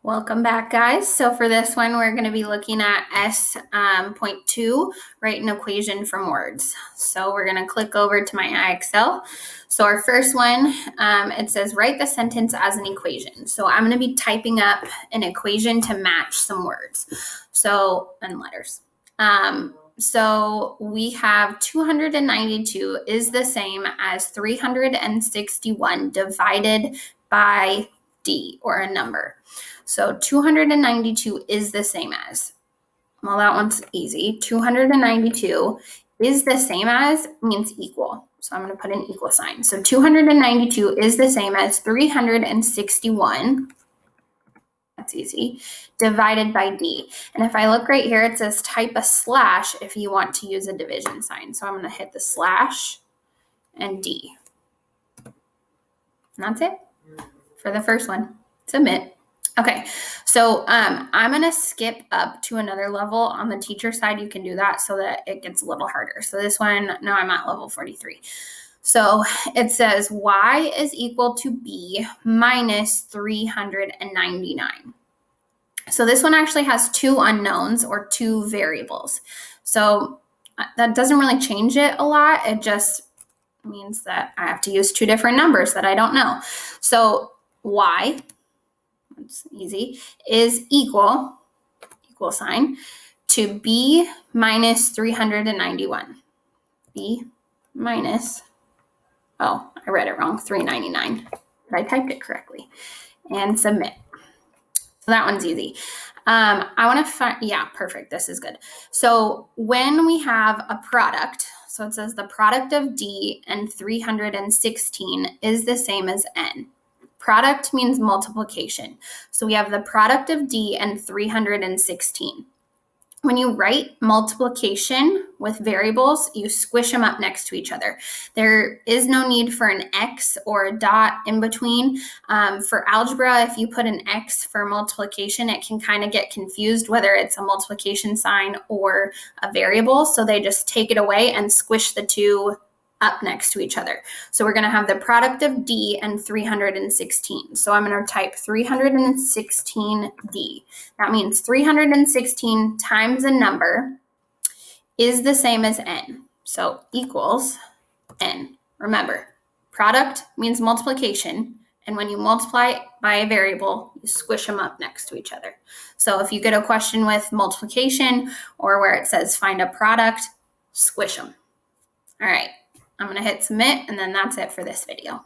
Welcome back, guys. So for this one, we're going to be looking at S.2, write an equation from words. So we're going to click over to my IXL. So our first one, it says write the sentence as an equation. So I'm going to be typing up an equation to match some words. And letters. So we have 292 is the same as 361 divided by D, or a number. So 292 is the same as, well, that one's easy. 292 is the same as means equal. So I'm going to put an equal sign. So 292 is the same as 361. That's easy. Divided by D. And if I look right here, it says type a slash if you want to use a division sign. So I'm going to hit the slash and D. And that's it for the first one. Submit. Okay, so I'm going to skip up to another level. On the teacher side, you can do that so that it gets a little harder. So this one, now I'm at level 43. So it says y is equal to b minus 399. So this one actually has two unknowns, or two variables. So that doesn't really change it a lot. It just means that I have to use two different numbers that I don't know. So y, it's easy, is equal sign, to b minus 391. B minus, oh, I read it wrong, 399. But I typed it correctly. And submit. So that one's easy. I want to find, yeah, perfect. This is good. So when we have a product, so it says the product of D and 316 is the same as N. Product means multiplication. So we have the product of D and 316. When you write multiplication with variables, you squish them up next to each other. There is no need for an X or a dot in between. For algebra, if you put an X for multiplication, it can kind of get confused whether it's a multiplication sign or a variable. So they just take it away and squish the two up next to each other. So we're going to have the product of D and 316. So I'm going to type 316D. That means 316 times a number is the same as N. So equals N. Remember, product means multiplication. And when you multiply by a variable, you squish them up next to each other. So if you get a question with multiplication or where it says find a product, squish them. All right. I'm going to hit submit, and then that's it for this video.